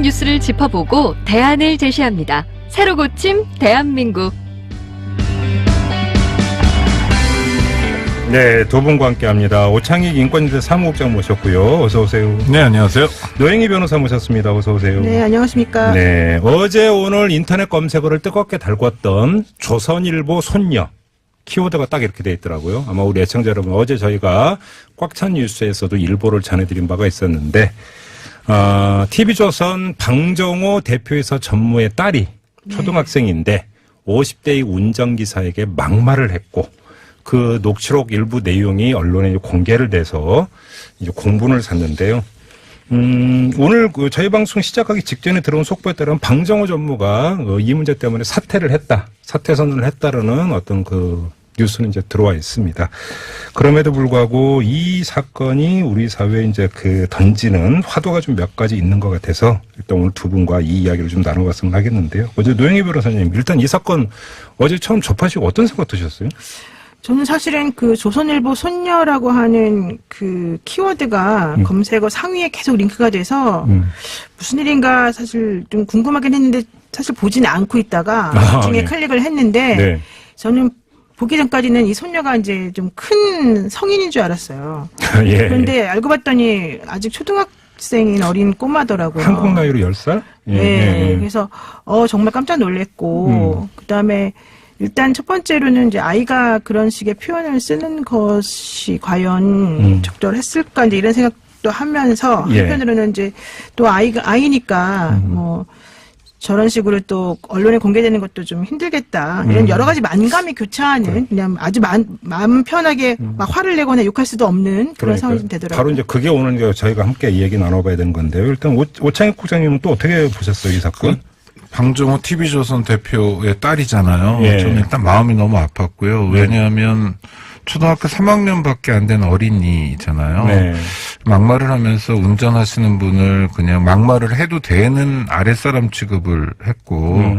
속 뉴스를 짚어보고 대안을 제시합니다. 새로 고침 대한민국. 네, 두 분과 함께합니다. 오창익 인권위대 사무국장 모셨고요. 어서 오세요. 네, 안녕하세요. 노영희 변호사 모셨습니다. 어서 오세요. 네, 안녕하십니까. 네, 어제 오늘 인터넷 검색어를 뜨겁게 달궜던 조선일보 손녀. 키워드가 딱 이렇게 돼 있더라고요. 아마 우리 애청자 여러분, 어제 저희가 꽉 찬 뉴스에서도 일보를 전해드린 바가 있었는데, TV조선 방정호 대표이사 전무의 딸이 초등학생인데 50대의 운전기사에게 막말을 했고, 그 녹취록 일부 내용이 언론에 공개를 돼서 이제 공분을 샀는데요. 오늘 저희 방송 시작하기 직전에 들어온 속보에 따르면 방정호 전무가 이 문제 때문에 사퇴를 했다. 사퇴 선언을 했다라는 어떤 뉴스는 이제 들어와 있습니다. 그럼에도 불구하고 이 사건이 우리 사회에 이제 던지는 화두가 좀 몇 가지 있는 것 같아서 일단 오늘 두 분과 이 이야기를 좀 나눠봤으면 하겠는데요. 어제 노영희 변호사님, 일단 이 사건 어제 처음 접하시고 어떤 생각 드셨어요? 저는 사실은 조선일보 손녀라고 하는 키워드가 검색어 상위에 계속 링크가 돼서 무슨 일인가 사실 좀 궁금하긴 했는데 사실 보지는 않고 있다가 나중에 클릭을 했는데 네. 저는 보기 전까지는 이 손녀가 이제 좀 큰 성인인 줄 알았어요. 예. 그런데 알고 봤더니 아직 초등학생인 어린 꼬마더라고요. 한국 나이로 10살? 예. 네. 그래서 정말 깜짝 놀랐고 그다음에 일단 첫 번째로는 이제 아이가 그런 식의 표현을 쓰는 것이 과연 적절했을까 이제 이런 생각도 하면서 한편으로는 이제 또 아이니까 뭐 저런 식으로 또 언론에 공개되는 것도 좀 힘들겠다. 이런 여러 가지 만감이 교차하는 그냥 아주 마음 편하게 막 화를 내거나 욕할 수도 없는 그런 상황이 좀 되더라고요. 바로 이제 그게 오늘 저희가 함께 이 얘기 나눠봐야 되는 건데요. 일단 오창익 국장님은 또 어떻게 보셨어요, 이 사건? 방정호 TV조선 대표의 딸이잖아요. 예. 저는 일단 마음이 너무 아팠고요. 왜냐하면 초등학교 3학년밖에 안 된 어린이잖아요. 네. 막말을 하면서 운전하시는 분을 그냥 막말을 해도 되는 아랫사람 취급을 했고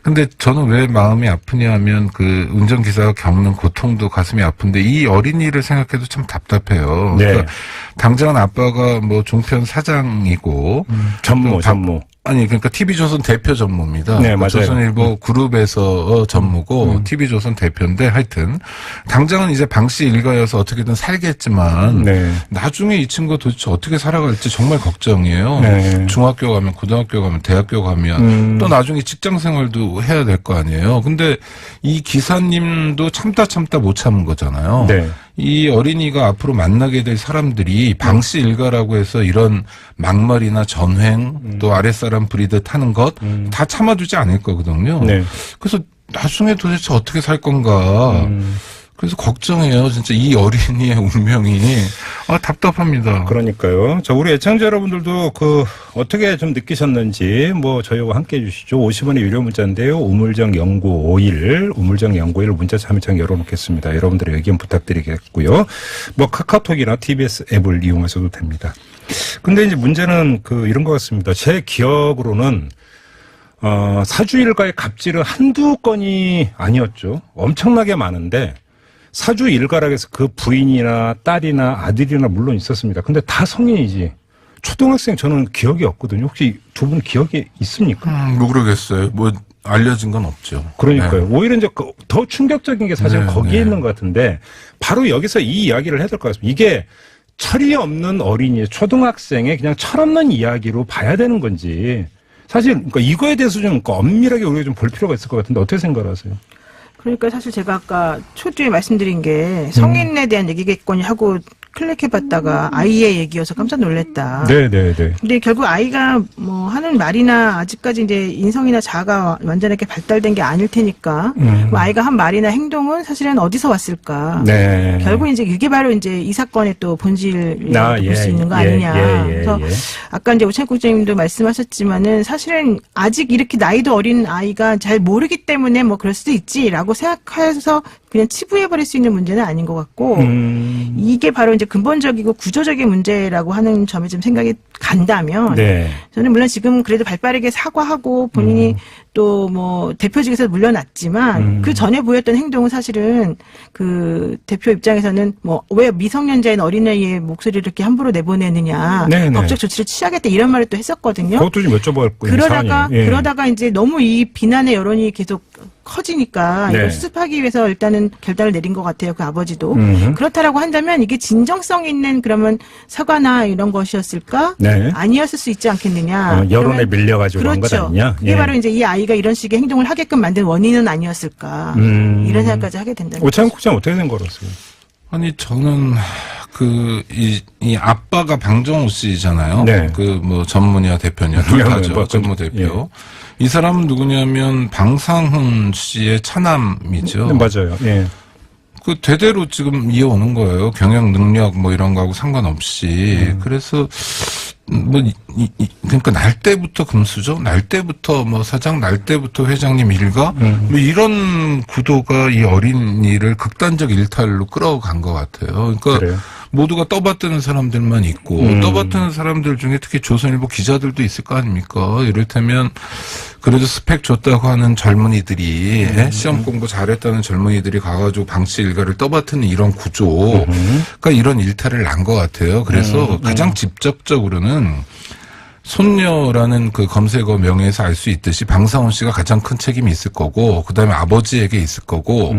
근데 저는 왜 마음이 아프냐 하면 운전기사가 겪는 고통도 가슴이 아픈데 이 어린이를 생각해도 참 답답해요. 네. 그러니까 당장은 아빠가 뭐 종편 사장이고 전무. 아니, 그러니까 TV조선 대표 전무입니다. 네, 맞아요. 조선일보 그룹에서 전무고 TV조선 대표인데 하여튼 당장은 이제 방씨 일가여서 어떻게든 살겠지만 나중에 이 친구가 도대체 어떻게 살아갈지 정말 걱정이에요. 네. 중학교 가면 고등학교 가면 대학교 가면 또 나중에 직장 생활도 해야 될 거 아니에요. 근데 이 기사님도 참다 못 참은 거잖아요. 네. 이 어린이가 앞으로 만나게 될 사람들이 방씨 일가라고 해서 이런 막말이나 전횡 또 아랫사람 부리듯 하는 것 다 참아두지 않을 거거든요. 네. 그래서 나중에 도대체 어떻게 살 건가. 그래서 걱정해요. 진짜 이 어린이의 운명이. 답답합니다. 그러니까요. 우리 애청자 여러분들도 어떻게 좀 느끼셨는지 저희와 함께 해주시죠. 50원의 유료 문자인데요. 우물정 0951 문자 참여창 열어놓겠습니다. 여러분들의 의견 부탁드리겠고요. 카카오톡이나 TBS 앱을 이용하셔도 됩니다. 근데 이제 문제는 이런 것 같습니다. 제 기억으로는 사주 일가의 갑질은 한두 건이 아니었죠. 엄청나게 많은데 사주 일가라고 해서 그 부인이나 딸이나 아들이나 물론 있었습니다. 근데 다 성인이지. 초등학생 저는 기억이 없거든요. 혹시 두 분 기억이 있습니까? 모르겠어요. 알려진 건 없죠. 그러니까요. 네. 오히려 이제 더 충격적인 게 사실 거기에 있는 것 같은데 바로 여기서 이 이야기를 해야 될 것 같습니다. 이게 철이 없는 어린이, 초등학생의 그냥 철없는 이야기로 봐야 되는 건지 사실 그러니까 이거에 대해서 좀 엄밀하게 우리가 좀 볼 필요가 있을 것 같은데 어떻게 생각하세요? 그러니까 사실 제가 아까 초두에 말씀드린 게 성인에 대한 얘기겠거니 하고 클릭해봤다가 아이의 얘기여서 깜짝 놀랐다. 네네네. 근데 결국 아이가 하는 말이나 아직까지 이제 인성이나 자아가 완전하게 발달된 게 아닐 테니까 아이가 한 말이나 행동은 사실은 어디서 왔을까. 네. 결국 이제 이게 바로 이제 이 사건의 또 본질을 볼 수 있는 거 아니냐. 그래서 아까 이제 오창익 국장님도 말씀하셨지만은 사실은 아직 이렇게 나이도 어린 아이가 잘 모르기 때문에 그럴 수도 있지라고 생각해서 그냥 치부해버릴 수 있는 문제는 아닌 것 같고 이게 바로 이제 근본적이고 구조적인 문제라고 하는 점에 좀 생각이 간다면 네. 저는 물론 지금 그래도 발빠르게 사과하고 본인이 또 뭐 대표직에서 물러났지만 그 전에 보였던 행동은 사실은 그 대표 입장에서는 뭐 왜 미성년자인 어린아이의 목소리를 이렇게 함부로 내보내느냐 네네. 법적 조치를 취하겠다 이런 말을 또 했었거든요. 그것도 좀 여쭤볼 거예요. 그러다가 이제 너무 이 비난의 여론이 계속 커지니까 네. 이걸 수습하기 위해서 일단은 결단을 내린 것 같아요. 그 아버지도. 그렇다라고 한다면 이게 진정성 있는 그러면 사과나 이런 것이었을까? 네. 아니었을 수 있지 않겠느냐. 여론에 밀려가지고 그런 것 그렇죠. 아니냐? 그게 바로 이제 이 아이가 이런 식의 행동을 하게끔 만든 원인은 아니었을까. 이런 생각까지 하게 된다는 오창훈 국장 어떻게 된 거로서요? 아니 저는 이 아빠가 방정호 씨잖아요. 네. 그 뭐 전문의와 대표냐 둘 다죠. 전무 대표. 예. 이 사람은 누구냐면 방상훈 씨의 차남이죠. 네, 맞아요. 예. 그 대대로 지금 이어오는 거예요. 경영 능력 뭐 이런 거하고 상관없이. 그래서 뭐 그러니까 날 때부터 금수저, 날 때부터 뭐 사장, 날 때부터 회장님 일가 뭐 이런 구도가 이 어린이를 극단적 일탈로 끌어간 것 같아요. 그러니까 그래요? 모두가 떠받드는 사람들만 있고 떠받드는 사람들 중에 특히 조선일보 기자들도 있을 거 아닙니까? 이를테면 그래도 스펙 줬다고 하는 젊은이들이 시험 공부 잘했다는 젊은이들이 가가지고 방씨 일가를 떠받드는 이런 구조가 이런 일탈을 난 것 같아요. 그래서 가장 직접적으로는 손녀라는 그 검색어 명예에서 알 수 있듯이 방상훈 씨가 가장 큰 책임이 있을 거고 그다음에 아버지에게 있을 거고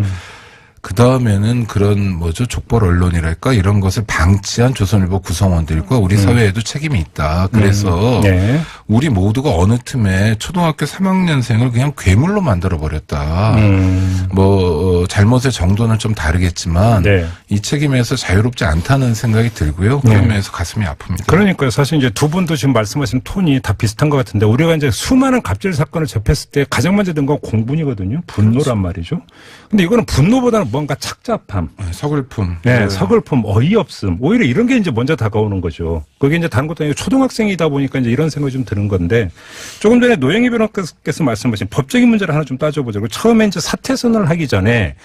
그 다음에는 그런 뭐죠 족벌 언론이랄까 이런 것을 방치한 조선일보 구성원들과 우리 사회에도 책임이 있다. 그래서 네. 우리 모두가 어느 틈에 초등학교 3학년생을 그냥 괴물로 만들어 버렸다. 잘못의 정도는 좀 다르겠지만 네. 이 책임에서 자유롭지 않다는 생각이 들고요. 그런 면에서 가슴이 아픕니다. 그러니까요. 사실 이제 두 분도 지금 말씀하신 톤이 다 비슷한 것 같은데 우리가 이제 수많은 갑질 사건을 접했을 때 가장 먼저 든 건 공분이거든요. 분노란 말이죠. 근데 이거는 분노보다는 뭔가 착잡함, 서글픔, 네, 서글픔, 어이없음, 오히려 이런 게 이제 먼저 다가오는 거죠. 그게 이제 다른 것도 아니고 초등학생이다 보니까 이제 이런 생각이 좀 드는 건데 조금 전에 노영희 변호사께서 말씀하신 법적인 문제를 하나 좀 따져보자고 처음에 이제 사퇴 선언을 하기 전에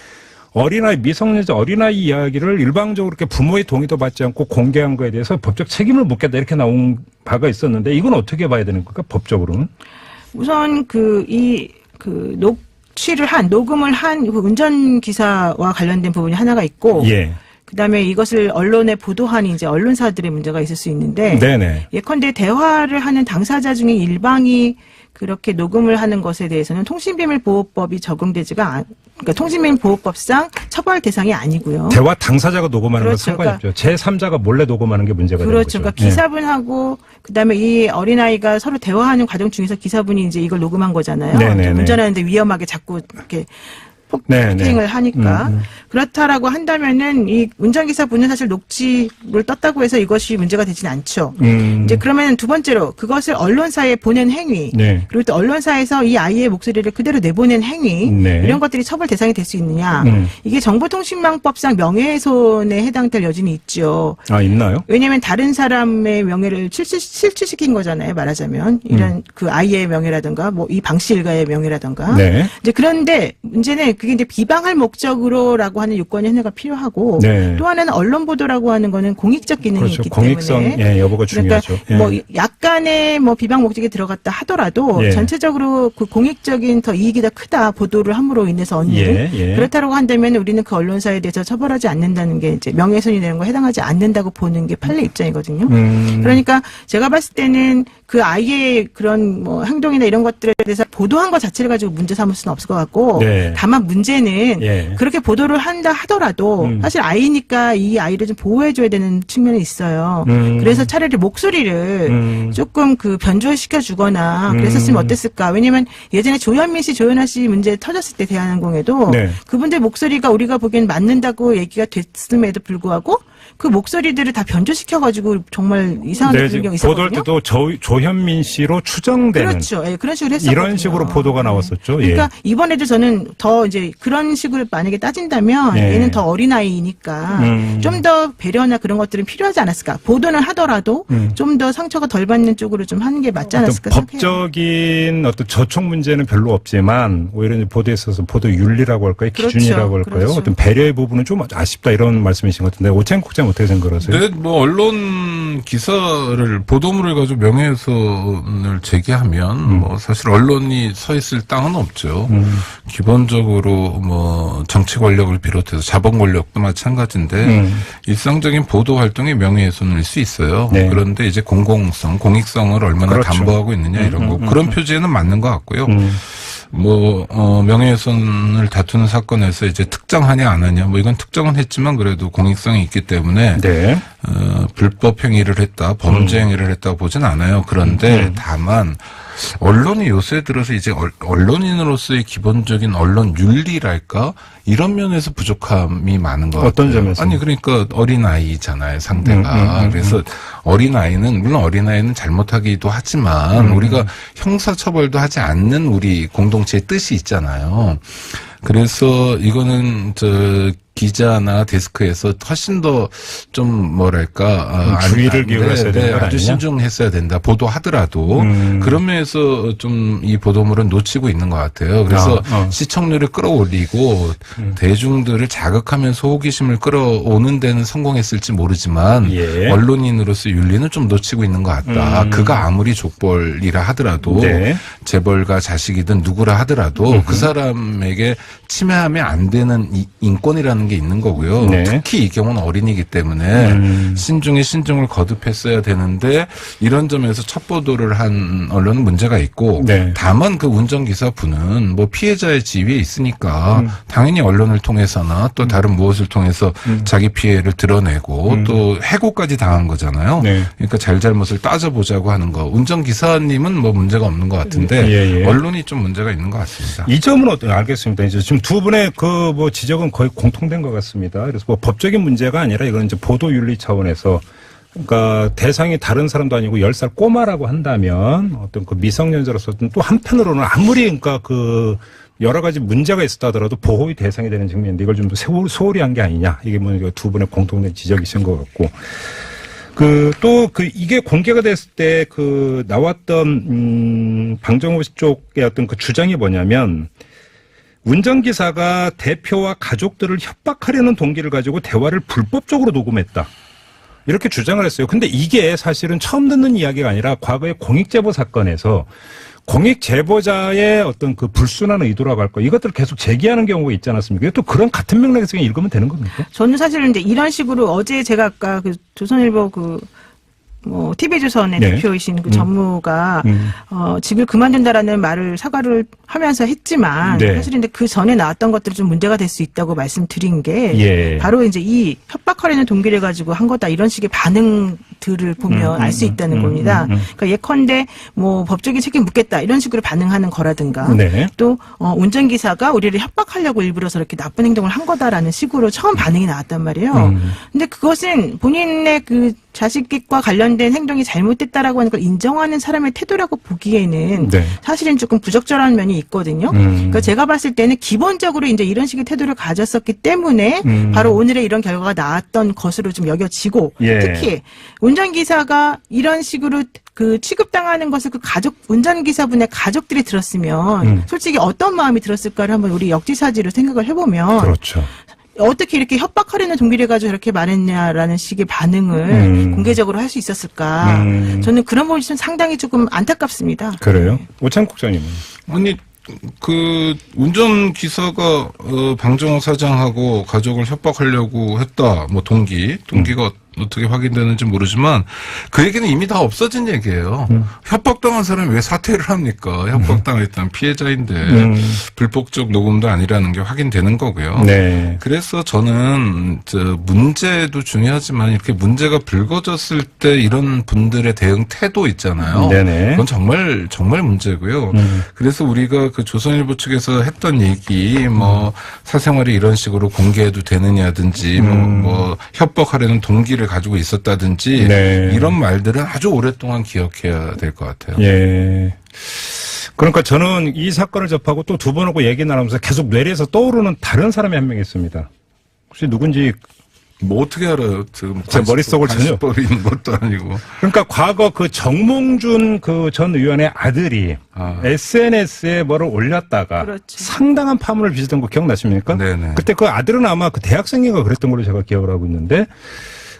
어린아이, 미성년자 어린아이 이야기를 일방적으로 이렇게 부모의 동의도 받지 않고 공개한 거에 대해서 법적 책임을 묻겠다 이렇게 나온 바가 있었는데 이건 어떻게 봐야 되는 걸까 법적으로는? 우선 녹음을 한 운전기사와 관련된 부분이 하나가 있고, 예. 그 다음에 이것을 언론에 보도한 이제 언론사들의 문제가 있을 수 있는데, 네네. 예컨대 대화를 하는 당사자 중에 일방이 그렇게 녹음을 하는 것에 대해서는 통신비밀보호법이 적용되지가 그러니까 통신비밀보호법상 처벌 대상이 아니고요. 대화 당사자가 녹음하는 건 그렇죠. 상관이 없죠. 제3자가 몰래 녹음하는 게 문제가 되는 그렇죠. 거죠. 그러니까 기사분하고 그다음에 이 어린아이가 서로 대화하는 과정 중에서 기사분이 이제 이걸 녹음한 거잖아요. 네네네. 운전하는데 위험하게 자꾸 이렇게 폭행을 하니까 그렇다라고 한다면은 이 운전기사분은 사실 녹취를 떴다고 해서 이것이 문제가 되지는 않죠. 이제 그러면 두 번째로 그것을 언론사에 보낸 행위, 네. 그리고 또 언론사에서 이 아이의 목소리를 그대로 내보낸 행위 네. 이런 것들이 처벌 대상이 될 수 있느냐? 이게 정보통신망법상 명예훼손에 해당될 여지는 있죠. 아 있나요? 왜냐하면 다른 사람의 명예를 실추시킨 거잖아요. 말하자면 이런 그 아이의 명예라든가 뭐 이 방씨 일가의 명예라든가. 네. 이제 그런데 문제는 그게 이제 비방할 목적으로라고 하는 요건이 하나가 필요하고 네. 또 하나는 언론 보도라고 하는 거는 공익적 기능이 그렇죠. 있기 공익성 때문에 여부가 중요하죠. 그러니까 뭐 약간의 뭐 비방 목적이 들어갔다 하더라도 예. 전체적으로 그 공익적인 더 이익이 더 크다 보도를 함으로 인해서 얻는 그렇다고 한다면 우리는 그 언론사에 대해서 처벌하지 않는다는 게 이제 명예훼손이 되는 거 해당하지 않는다고 보는 게 판례 입장이거든요. 그러니까 제가 봤을 때는 그 아이의 그런 뭐 행동이나 이런 것들에 대해서 보도한 것 자체를 가지고 문제 삼을 수는 없을 것 같고 네. 다만 문제는 예. 그렇게 보도를 한다 하더라도 사실 아이니까 이 아이를 좀 보호해줘야 되는 측면이 있어요. 그래서 차라리 목소리를 조금 그 변조시켜 주거나 그랬었으면 어땠을까. 왜냐면 예전에 조현민 씨, 조현아 씨 문제 터졌을 때 대한항공에도 네. 그분들 목소리가 우리가 보기엔 맞는다고 얘기가 됐음에도 불구하고 그 목소리들을 다 변조시켜가지고 정말 이상하게 들리는 경우 있었거든요. 보도할 때도 조현민 씨로 추정되는 그렇죠. 예, 그런 식으로 했었거든요. 이런 식으로 보도가 나왔었죠. 그러니까 예. 이번에도 저는 더 이제 이제 그런 식으로 만약에 따진다면 네. 얘는 더 어린아이니까 좀 더 배려나 그런 것들은 필요하지 않았을까. 보도는 하더라도 좀 더 상처가 덜 받는 쪽으로 좀 하는 게 맞지 않았을까 생각해요. 법적인 어떤 저촉 문제는 별로 없지만 오히려 이제 보도에 있어서 보도 윤리라고 할까요? 그렇죠. 기준이라고 할까요? 그렇죠. 어떤 배려의 부분은 좀 아쉽다 이런 말씀이신 것 같은데 오창 국장 어떻게 생각하세요? 네, 뭐 언론 기사를 보도물을 가지고 명예훼손을 제기하면 뭐 사실 언론이 서 있을 땅은 없죠. 기본적으로 뭐 정치 권력을 비롯해서 자본 권력도 마찬가지인데 일상적인 보도 활동이 명예훼손일 수 있어요. 네. 그런데 이제 공공성, 공익성을 얼마나 그렇죠. 담보하고 있느냐 이런 거 그런 표지에는 맞는 것 같고요. 명예훼손을 다투는 사건에서 이제 특정하냐 안 하냐 뭐 이건 특정은 했지만 그래도 공익성이 있기 때문에 네. 불법 행위를 했다, 범죄 행위를 했다고 보진 않아요. 그런데 다만 언론이 요새 들어서 이제 언론인으로서의 기본적인 언론 윤리랄까 이런 면에서 부족함이 많은 것 같아요. 어떤 점에서? 아니 그러니까 어린아이잖아요 상대가. 그래서 어린아이는 물론 어린아이는 잘못하기도 하지만 우리가 형사처벌도 하지 않는 우리 공동체의 뜻이 있잖아요. 그래서 이거는 기자나 데스크에서 훨씬 더 좀 뭐랄까 주의를 기울였어야 되는 거 아주 아니냐? 신중했어야 된다. 보도하더라도 그런 면에서 좀 이 보도물은 놓치고 있는 것 같아요. 그래서 시청률을 끌어올리고 대중들을 자극하면서 호기심을 끌어오는 데는 성공했을지 모르지만 예. 언론인으로서 윤리는 좀 놓치고 있는 것 같다. 그가 아무리 족벌이라 하더라도 네. 재벌가 자식이든 누구라 하더라도 그 사람에게 침해하면 안 되는 인권이라는 게 있는 거고요. 네. 특히 이 경우는 어린이기 때문에 신중에 신중을 거듭했어야 되는데 이런 점에서 첫 보도를 한 언론은 문제가 있고 네. 다만 그 운전기사분은 뭐 피해자의 지위에 있으니까 당연히 언론을 통해서나 또 다른 무엇을 통해서 자기 피해를 드러내고 또 해고까지 당한 거잖아요. 네. 그러니까 잘잘못을 따져보자고 하는 거. 운전기사님은 뭐 문제가 없는 것 같은데 예. 언론이 좀 문제가 있는 것 같습니다. 이 점은 알겠습니다. 이제 지금 두 분의 그 뭐 지적은 거의 공통된 것 같습니다. 그래서 뭐 법적인 문제가 아니라 이거는 이제 보도윤리 차원에서 그러니까 대상이 다른 사람도 아니고 10살 꼬마라고 한다면 어떤 그 미성년자로서 또 한편으로는 아무리 그러니까 그 여러 가지 문제가 있었다 하더라도 보호의 대상이 되는 측면인데 이걸 좀 더 소홀히 한 게 아니냐. 이게 뭐 두 분의 공통된 지적이신 것 같고. 이게 공개가 됐을 때 나왔던, 방정호 씨 쪽의 어떤 그 주장이 뭐냐면, 운전기사가 대표와 가족들을 협박하려는 동기를 가지고 대화를 불법적으로 녹음했다. 이렇게 주장을 했어요. 근데 이게 사실은 처음 듣는 이야기가 아니라 과거의 공익제보 사건에서 공익제보자의 어떤 그 불순한 의도라고 할까 이것들을 계속 제기하는 경우가 있지 않았습니까? 또 그런 같은 맥락에서 그냥 읽으면 되는 겁니까? 저는 사실은 이제 이런 식으로 어제 제가 아까 조선일보 TV조선의 네. 대표이신 그 전무가, 직을 그만둔다라는 말을 사과를 하면서 했지만, 네. 사실 근데 그 전에 나왔던 것들이 좀 문제가 될 수 있다고 말씀드린 게, 예. 바로 이제 이 협박하려는 동기를 가지고 한 거다, 이런 식의 반응들을 보면 알 수 있다는 겁니다. 그러니까 예컨대 뭐 법적인 책임 묻겠다, 이런 식으로 반응하는 거라든가, 네. 또, 운전기사가 우리를 협박하려고 일부러서 이렇게 나쁜 행동을 한 거다라는 식으로 처음 반응이 나왔단 말이에요. 근데 그것은 본인의 그 자식과 관련된 행동이 잘못됐다라고 하는 걸 인정하는 사람의 태도라고 보기에는 네. 사실은 조금 부적절한 면이 있거든요. 그러니까 제가 봤을 때는 기본적으로 이제 이런 식의 태도를 가졌었기 때문에 바로 오늘의 이런 결과가 나왔던 것으로 좀 여겨지고 예. 특히 운전기사가 이런 식으로 그 취급당하는 것을 그 운전기사분의 가족들이 들었으면 솔직히 어떤 마음이 들었을까를 한번 우리 역지사지로 생각을 해보면 그렇죠. 어떻게 이렇게 협박하려는 동기를 가지고 이렇게 말했냐라는 식의 반응을 공개적으로 할 수 있었을까. 저는 그런 부분이 좀 상당히 조금 안타깝습니다. 그래요? 오창 국장님은? 아니 그 운전기사가 방정호 사장하고 가족을 협박하려고 했다. 뭐 동기가 어떻게 확인되는지 모르지만 그 얘기는 이미 다 없어진 얘기예요. 협박당한 사람이 왜 사퇴를 합니까? 협박당했던 피해자인데 불법적 녹음도 아니라는 게 확인되는 거고요. 네. 그래서 저는 문제도 중요하지만 이렇게 문제가 불거졌을 때 이런 분들의 대응 태도 있잖아요. 네네. 그건 정말 문제고요. 그래서 우리가 그 조선일보 측에서 했던 얘기 뭐 사생활이 이런 식으로 공개해도 되느냐든지 뭐 협박하려는 동기를 가지고 있었다든지 네. 이런 말들은 아주 오랫동안 기억해야 될 것 같아요. 예. 그러니까 저는 이 사건을 접하고 또 두 번하고 얘기 나누면서 계속 뇌리에서 떠오르는 다른 사람이 한 명 있습니다. 혹시 누군지 뭐 어떻게 알아요? 지금 제 머릿속을 전혀 관심법이 있는 것도 아니고. 그러니까 과거 그 정몽준 그 전 의원의 아들이 SNS에 뭐를 올렸다가 그렇죠. 상당한 파문을 빚었던 거 기억나십니까? 네네. 그때 그 아들은 아마 그 대학생인가 그랬던 걸로 제가 기억을 하고 있는데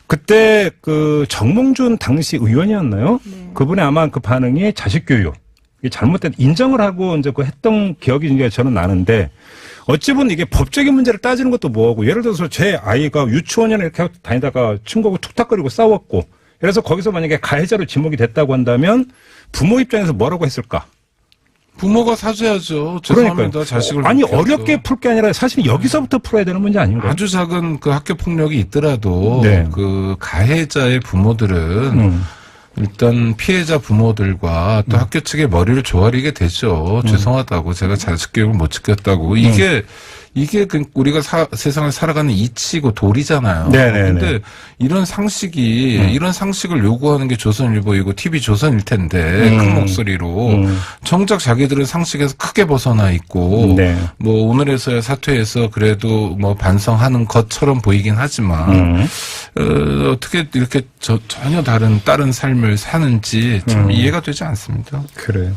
그때 그 정몽준 당시 의원이었나요? 네. 그분의 아마 그 반응이 자식 교육 이게 잘못된 인정을 하고 이제 그 했던 기억이 저는 나는데 어찌 보면 이게 법적인 문제를 따지는 것도 뭐하고 예를 들어서 제 아이가 유치원이나 이렇게 다니다가 친구하고 툭탁거리고 싸웠고 그래서 거기서 만약에 가해자로 지목이 됐다고 한다면 부모 입장에서 뭐라고 했을까? 부모가 사죄하죠. 죄송합니다. 자식을 아니 그렇게 어렵게 해서. 풀 게 아니라 사실 여기서부터 풀어야 되는 문제 아닌가요? 아주 작은 그 학교 폭력이 있더라도 네. 그 가해자의 부모들은 일단 피해자 부모들과 또 학교 측의 머리를 조아리게 되죠. 죄송하다고 제가 자식 교육을 못 지켰다고 이게 그 우리가 세상을 살아가는 이치고 도리잖아요. 네네네. 근데 이런 상식을 요구하는 게 조선일보이고 TV조선일 텐데 큰 목소리로 정작 자기들은 상식에서 크게 벗어나 있고 네. 뭐 오늘에서야 사퇴해서 그래도 뭐 반성하는 것처럼 보이긴 하지만 어떻게 이렇게 전혀 다른 삶을 사는지 참 이해가 되지 않습니다. 그래요.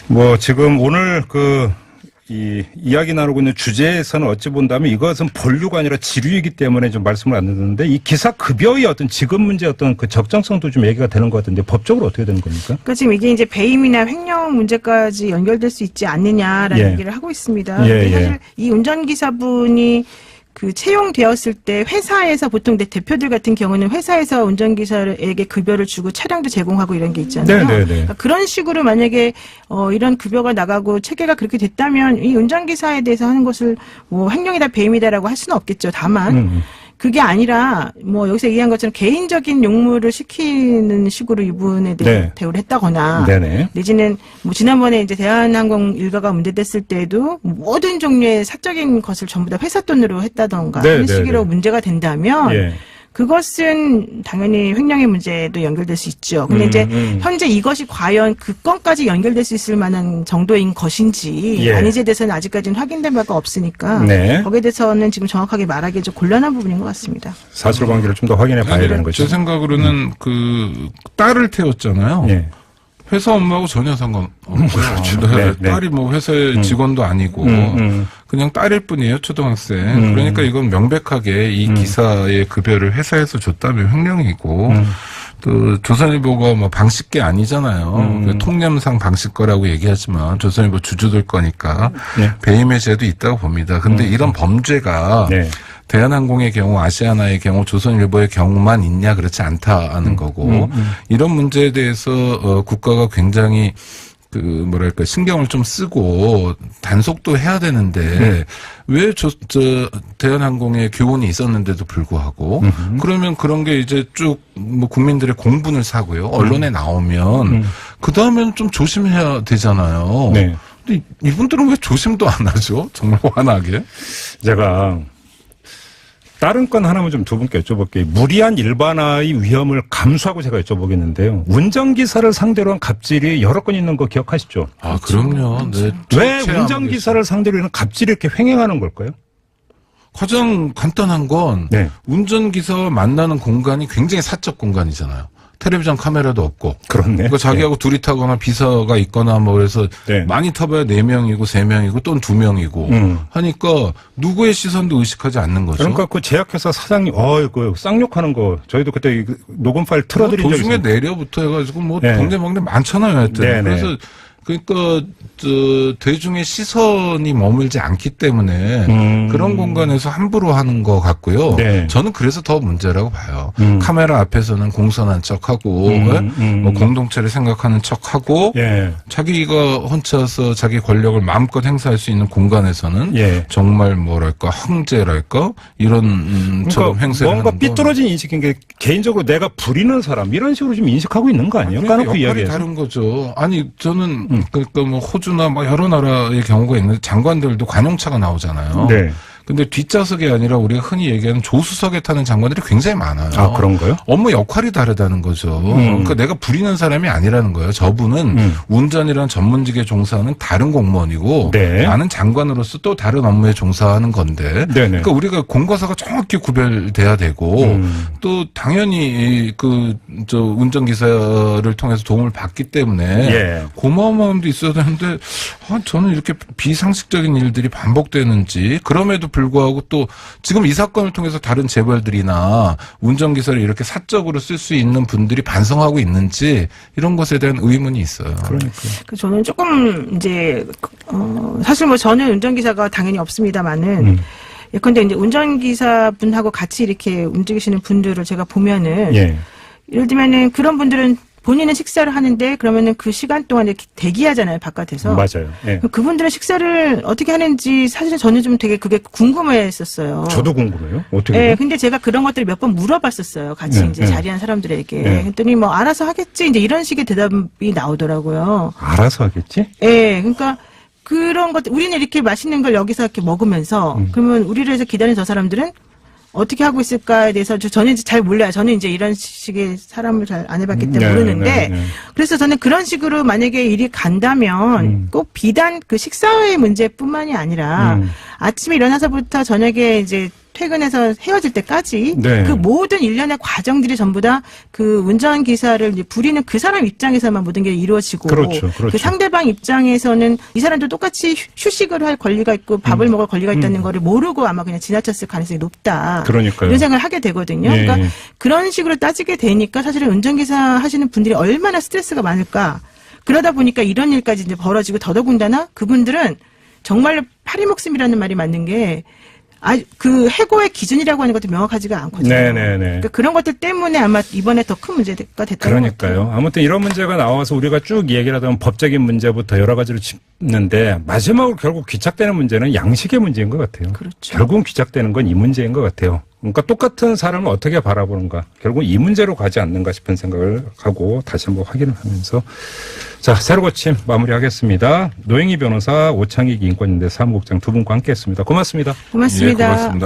뭐 지금 오늘 이 이야기 나누고 있는 주제에서는 어찌 본다면 이것은 본류가 아니라 지류이기 때문에 좀 말씀을 안 드렸는데 이 기사 급여의 어떤 지급 문제 어떤 그 적정성도 좀 얘기가 되는 것 같은데 법적으로 어떻게 되는 겁니까? 그러니까 지금 이게 이제 배임이나 횡령 문제까지 연결될 수 있지 않느냐라는 얘기를 하고 있습니다. 근데 사실 이 운전기사분이 그 채용되었을 때 회사에서 보통 대표들 같은 경우는 회사에서 운전기사에게 급여를 주고 차량도 제공하고 이런 게 있잖아요. 그러니까 그런 식으로 만약에 이런 급여가 나가고 체계가 그렇게 됐다면 이 운전기사에 대해서 하는 것을 뭐 횡령이다 배임이다라고 할 수는 없겠죠. 다만 그게 아니라 뭐 여기서 얘기한 것처럼 개인적인 용무를 시키는 식으로 이분에 대해 대우를 했다거나 내지는 뭐 지난번에 이제 대한항공 일가가 문제됐을 때에도 모든 종류의 사적인 것을 전부 다 회사 돈으로 했다던가 이런 식으로 문제가 된다면 그것은 당연히 횡령의 문제도 연결될 수 있죠. 근데 이제 현재 이것이 과연 그 건까지 연결될 수 있을 만한 정도인 것인지 아닌지에 대해서는 아직까지는 확인된 바가 없으니까 거기에 대해서는 지금 정확하게 말하기 좀 곤란한 부분인 것 같습니다. 사실관계를 좀 더 확인해 봐야 되는 거죠. 제 생각으로는 그 딸을 태웠잖아요. 회사 업무하고 전혀 상관없고요. 그렇죠. 딸이 뭐 회사의 직원도 아니고 그냥 딸일 뿐이에요. 초등학생. 그러니까 이건 명백하게 이 기사의 급여를 회사에서 줬다면 횡령이고 또 조선일보가 뭐 방식계 아니잖아요. 그 통념상 방식거라고 얘기하지만 조선일보 주주들 거니까 배임의 죄도 있다고 봅니다. 근데 이런 범죄가 대한항공의 경우, 아시아나의 경우, 조선일보의 경우만 있냐 그렇지 않다는 거고 이런 문제에 대해서 국가가 굉장히 그 뭐랄까 신경을 좀 쓰고 단속도 해야 되는데 왜 대한항공의 교훈이 있었는데도 불구하고 그러면 그런 게 이제 쭉 뭐 국민들의 공분을 사고요. 언론에 나오면 그 다음에는 좀 조심해야 되잖아요. 근데 이분들은 왜 조심도 안 하죠? 정말 화나게. 제가 다른 건 하나만 좀 두 분께 여쭤볼게요. 무리한 일반화의 위험을 감수하고 제가 여쭤보겠는데요. 운전기사를 상대로 한 갑질이 여러 건 있는 거 기억하시죠? 아, 그럼요. 네. 왜 운전기사를 상대로 하는 갑질이 이렇게 횡행하는 걸까요? 가장 간단한 건 운전기사와 만나는 공간이 굉장히 사적 공간이잖아요. 텔레비전 카메라도 없고. 그렇네. 그러니까 자기하고 둘이 타거나 비서가 있거나 뭐 그래서 많이 타봐야 4명이고 3명이고 또는 2명이고 하니까 누구의 시선도 의식하지 않는 거죠. 그러니까 그 제약회사 사장님, 그 쌍욕하는 거 저희도 그때 녹음 파일 틀어드린 적이 있어요. 도중에 내려부터 해가지고 뭐 동네방네 많잖아요. 하여튼. 그래서 그러니까 대중의 시선이 머물지 않기 때문에 그런 공간에서 함부로 하는 것 같고요. 저는 그래서 더 문제라고 봐요. 카메라 앞에서는 공손한 척하고 뭐 공동체를 생각하는 척하고 자기가 혼자서 자기 권력을 마음껏 행사할 수 있는 공간에서는 정말 뭐랄까 황제랄까 이런 그러니까 행세를 뭔가 삐뚤어진 인식인 게 개인적으로 내가 부리는 사람 이런 식으로 좀 인식하고 있는 거 아니에요? 까놓고 이야기해서. 다른 거죠. 아니 저는 그러니까 뭐 호주나 뭐 여러 나라의 경우가 있는데 장관들도 관용차가 나오잖아요. 근데 뒷좌석이 아니라 우리가 흔히 얘기하는 조수석에 타는 장관들이 굉장히 많아요. 아, 그런가요? 업무 역할이 다르다는 거죠. 그러니까 내가 부리는 사람이 아니라는 거예요. 저분은 운전이라는 전문직에 종사하는 다른 공무원이고 네. 나는 장관으로서 또 다른 업무에 종사하는 건데 네네. 그러니까 우리가 공과사가 정확히 구별돼야 되고 또 당연히 저 운전기사를 통해서 도움을 받기 때문에 예. 고마운 마음도 있어야 되는데 저는 이렇게 비상식적인 일들이 반복되는지 그럼에도 불구하고 또 지금 이 사건을 통해서 다른 재벌들이나 운전기사를 이렇게 사적으로 쓸 수 있는 분들이 반성하고 있는지 이런 것에 대한 의문이 있어요. 그러니까. 저는 조금 이제 사실 뭐 저는 운전기사가 당연히 없습니다만은 예컨대 이제 운전기사 분하고 같이 이렇게 움직이시는 분들을 제가 보면은 예. 예를 들면은 그런 분들은 본인은 식사를 하는데 그러면은 그 시간 동안에 대기하잖아요, 바깥에서. 맞아요. 예. 그분들은 식사를 어떻게 하는지 사실 저는 좀 되게 그게 궁금했었어요. 저도 궁금해요. 어떻게? 네, 근데 제가 그런 것들을 몇 번 물어봤었어요. 같이 이제 자리한 사람들에게. 그랬더니 뭐 알아서 하겠지. 이제 이런 식의 대답이 나오더라고요. 알아서 하겠지? 예, 그러니까 그런 것들, 우리는 이렇게 맛있는 걸 여기서 이렇게 먹으면서 그러면 우리를 해서 기다리는 저 사람들은 어떻게 하고 있을까에 대해서 저는 이제 잘 몰라요. 저는 이제 이런 식의 사람을 잘 안 해봤기 때문에 모르는데 그래서 저는 그런 식으로 만약에 일이 간다면 꼭 비단 그 식사의 문제뿐만이 아니라 아침에 일어나서부터 저녁에 이제 퇴근해서 헤어질 때까지 네. 그 모든 일련의 과정들이 전부 다 그 운전기사를 이제 부리는 그 사람 입장에서만 모든 게 이루어지고 그렇죠, 그렇죠. 그 상대방 입장에서는 이 사람도 똑같이 휴식을 할 권리가 있고 밥을 먹을 권리가 있다는 거를 모르고 아마 그냥 지나쳤을 가능성이 높다. 그러니까요. 이런 생각을 하게 되거든요. 예, 그러니까 예. 그런 식으로 따지게 되니까 사실은 운전기사 하시는 분들이 얼마나 스트레스가 많을까. 그러다 보니까 이런 일까지 이제 벌어지고 더더군다나 그분들은 정말로 파리목숨이라는 말이 맞는 게 그 해고의 기준이라고 하는 것도 명확하지가 않거든요. 네네네. 그러니까 그런 것들 때문에 아마 이번에 더 큰 문제가 됐던 것 같아요. 그러니까요. 아무튼 이런 문제가 나와서 우리가 쭉 얘기를 하다 보면 법적인 문제부터 여러 가지로 짚는데 마지막으로 결국 귀착되는 문제는 양식의 문제인 것 같아요. 그렇죠. 결국은 귀착되는 건 이 문제인 것 같아요. 그러니까 똑같은 사람을 어떻게 바라보는가. 결국 이 문제로 가지 않는가 싶은 생각을 하고 다시 한번 확인을 하면서 자, 새로 고침 마무리하겠습니다. 노영희 변호사, 오창익 인권인대 사무국장 두 분과 함께했습니다. 고맙습니다. 고맙습니다. 예, 고맙습니다.